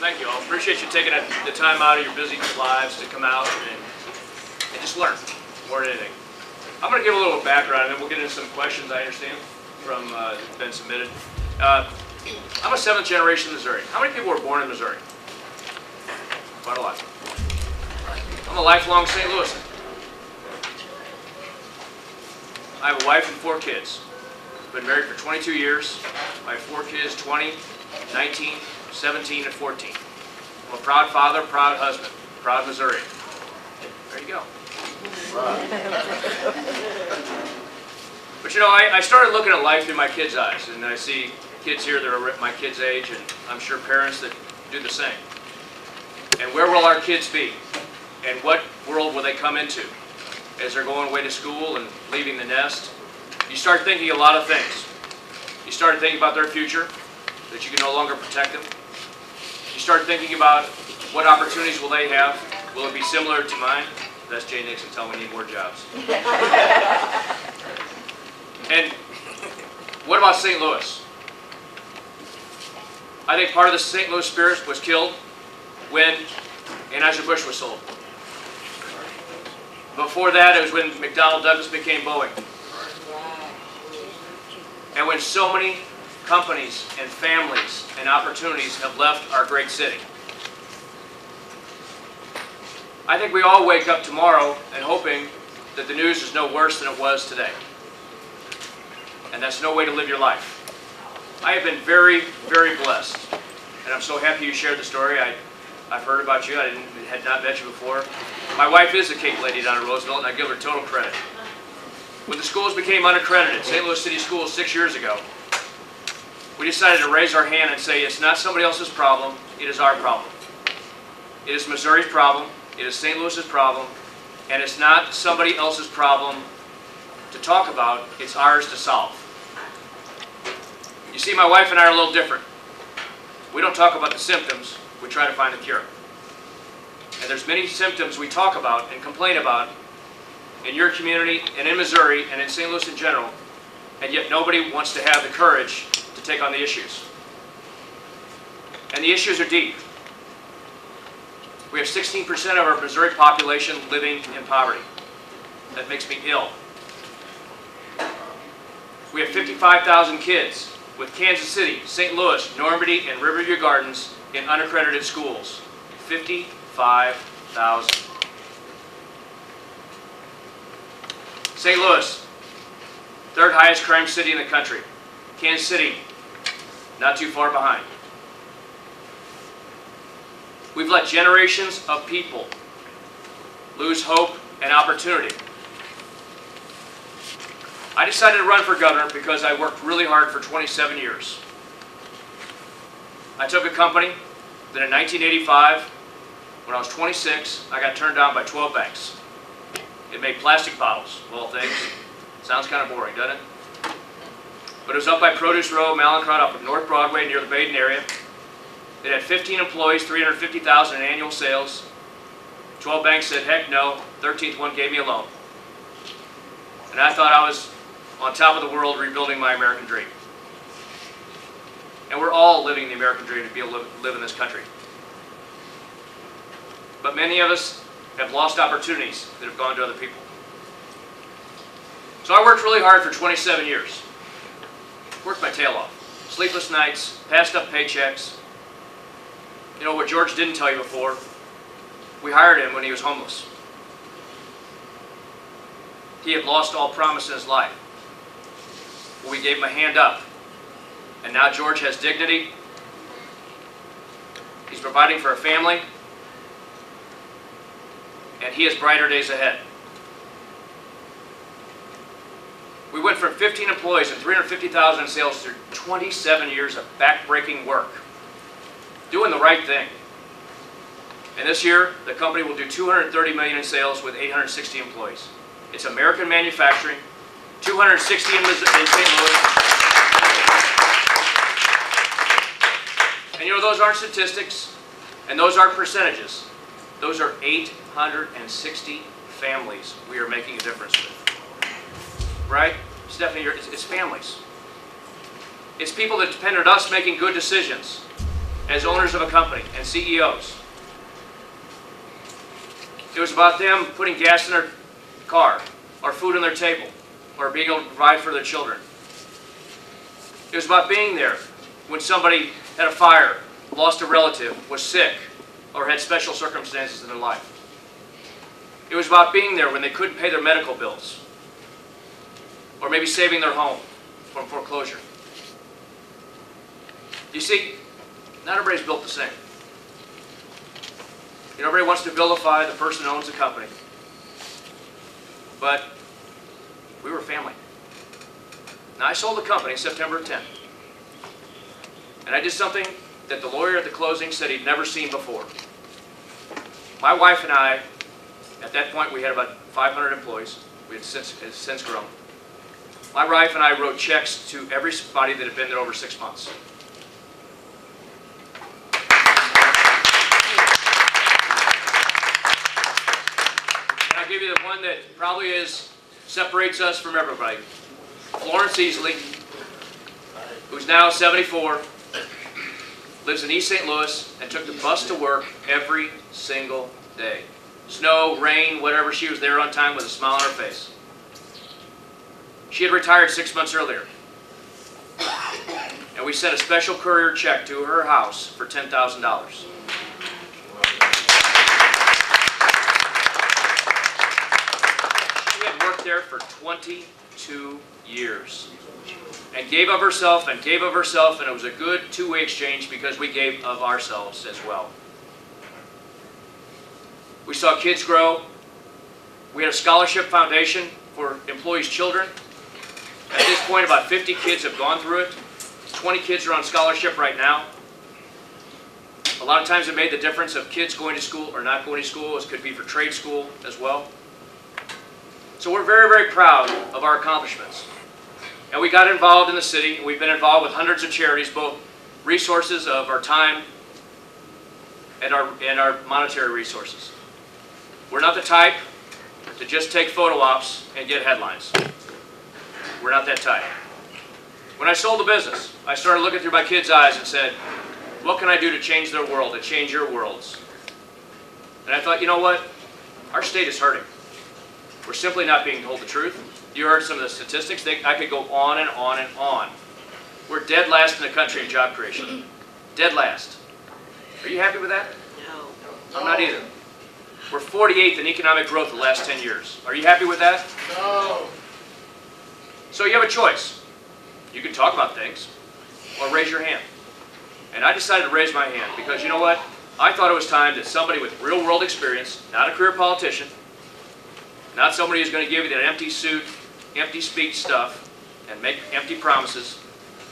thank you all. Appreciate you taking the time out of your busy lives to come out and just learn more than anything. I'm going to give a little background, and then we'll get into some questions, I understand, from that's been submitted. I'm a 7th generation Missouri. How many people were born in Missouri? Quite a lot. I'm a lifelong St. Louisan. I have a wife and 4 kids. Been married for 22 years. I have 4 kids, 20, 19, 17, and 14. I'm a proud father, proud husband, proud Missourian. There you go. But you know, I started looking at life through my kids' eyes, and I see kids here that are my kids' age, and I'm sure parents that do the same. And where will our kids be? And what world will they come into as they're going away to school and leaving the nest? You start thinking a lot of things. You start thinking about their future, that you can no longer protect them. You start thinking about what opportunities will they have. Will it be similar to mine? That's Jay Nixon telling me we need more jobs. And what about St. Louis? I think part of the St. Louis spirit was killed when Anheuser-Busch was sold. Before that, it was when McDonnell Douglas became Boeing. And when so many companies and families and opportunities have left our great city. I think we all wake up tomorrow and hoping that the news is no worse than it was today. And that's no way to live your life. I have been very, very blessed. And I'm so happy you shared the story. I've heard about you. I had not met you before. My wife is a Cape lady down at Roosevelt, and I give her total credit. When the schools became unaccredited, St. Louis City Schools 6 years ago, we decided to raise our hand and say it's not somebody else's problem, it is our problem. It is Missouri's problem, it is St. Louis's problem, and it's not somebody else's problem to talk about, it's ours to solve. You see, my wife and I are a little different. We don't talk about the symptoms, we try to find a cure. And there's many symptoms we talk about and complain about in your community and in Missouri and in St. Louis in general, and yet nobody wants to have the courage to take on the issues. And the issues are deep. We have 16% of our Missouri population living in poverty. That makes me ill. We have 55,000 kids with Kansas City, St. Louis, Normandy, and Riverview Gardens in unaccredited schools. 55,000. St. Louis, 3rd highest crime city in the country. Kansas City, not too far behind. We've let generations of people lose hope and opportunity. I decided to run for governor because I worked really hard for 27 years. I took a company that in 1985, when I was 26, I got turned down by 12 banks. It made plastic bottles, of all things. Sounds kind of boring, doesn't it? But it was up by Produce Row, Malincrot, up at North Broadway near the Baden area. It had 15 employees, $350,000 in annual sales. 12 banks said, heck no. 13th one gave me a loan. And I thought I was on top of the world rebuilding my American dream. And we're all living the American dream to be able to live in this country. But many of us have lost opportunities that have gone to other people. So I worked really hard for 27 years. Worked my tail off. Sleepless nights, passed up paychecks. You know what George didn't tell you before? We hired him when he was homeless. He had lost all promise in his life. Well, we gave him a hand up. And now George has dignity. He's providing for a family. And he has brighter days ahead. We went from 15 employees and $350,000 in sales through 27 years of back-breaking work. Doing the right thing. And this year, the company will do $230 million in sales with 860 employees. It's American manufacturing, 260 in St. Louis. And you know, those aren't statistics, and those aren't percentages. Those are 860 families we are making a difference with. Right? Stephanie, it's families. It's people that depend on us making good decisions. as owners of a company and CEOs. It was about them putting gas in their car, or food on their table, or being able to provide for their children. It was about being there when somebody had a fire, lost a relative, was sick, or had special circumstances in their life. It was about being there when they couldn't pay their medical bills, or maybe saving their home from foreclosure. You see, not everybody's built the same. You know, everybody wants to vilify the person who owns the company. But we were family. Now, I sold the company September 10th. And I did something that the lawyer at the closing said he'd never seen before. My wife and I, at that point we had about 500 employees. We had since grown. My wife and I wrote checks to everybody that had been there over 6 months. And I'll give you the one that probably separates us from everybody. Florence Easley, who's now 74, lives in East St. Louis and took the bus to work every single day. Snow, rain, whatever, she was there on time with a smile on her face. She had retired 6 months earlier. And we sent a special courier check to her house for $10,000. She had worked there for 22 years. And gave of herself and gave of herself, and it was a good two-way exchange because we gave of ourselves as well. We saw kids grow. We had a scholarship foundation for employees' children. At this point, about 50 kids have gone through it. 20 kids are on scholarship right now. A lot of times it made the difference of kids going to school or not going to school. It could be for trade school as well. So we're very, very proud of our accomplishments. And we got involved in the city. We've been involved with hundreds of charities, both resources of our time and our monetary resources. We're not the type to just take photo ops and get headlines. We're not that type. When I sold the business, I started looking through my kids' eyes and said, what can I do to change their world, to change your worlds? And I thought, you know what? Our state is hurting. We're simply not being told the truth. You heard some of the statistics. I could go on and on and on. We're dead last in the country in job creation. Dead last. Are you happy with that? No. I'm not either. We're 48th in economic growth the last 10 years. Are you happy with that? No. So you have a choice. You can talk about things or raise your hand. And I decided to raise my hand because you know what? I thought it was time that somebody with real world experience, not a career politician, not somebody who's going to give you that empty suit, empty speech stuff and make empty promises.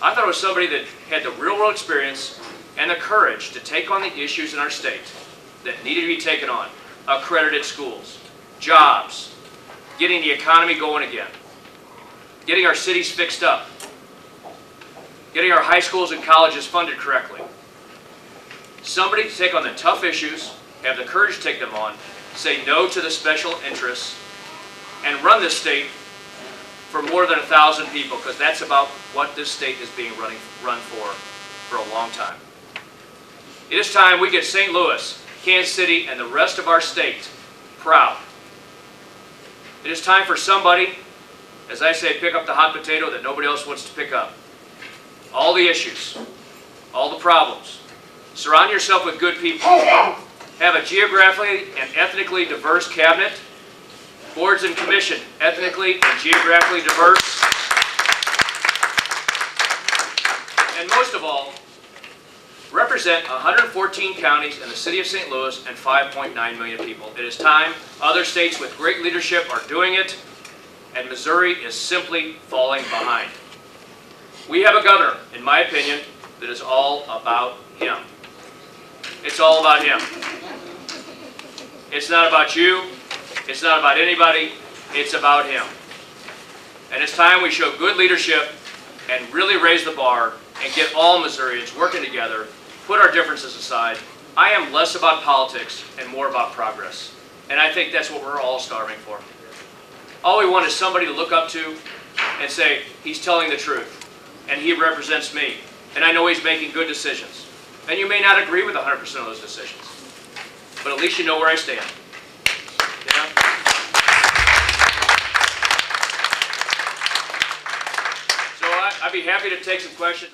I thought it was somebody that had the real world experience and the courage to take on the issues in our state that needed to be taken on. Accredited schools, jobs, getting the economy going again, getting our cities fixed up, getting our high schools and colleges funded correctly. Somebody to take on the tough issues, have the courage to take them on, say no to the special interests, and run this state for more than 1,000 people, because that's about what this state is being run for a long time. It is time we get St. Louis, Kansas City, and the rest of our state proud. It is time for somebody, as I say, pick up the hot potato that nobody else wants to pick up. All the issues, all the problems. Surround yourself with good people. Have a geographically and ethnically diverse cabinet. Boards and commission, ethnically and geographically diverse. And most of all, represent 114 counties in the city of St. Louis and 5.9 million people. It is time. Other states with great leadership are doing it, and Missouri is simply falling behind. We have a governor, in my opinion, that is all about him. It's all about him. It's not about you. It's not about anybody. It's about him. And it's time we show good leadership and really raise the bar and get all Missourians working together, put our differences aside. I am less about politics and more about progress. And I think that's what we're all starving for. All we want is somebody to look up to and say, he's telling the truth, and he represents me, and I know he's making good decisions. And you may not agree with 100% of those decisions, but at least you know where I stand. Yeah? So I'd be happy to take some questions.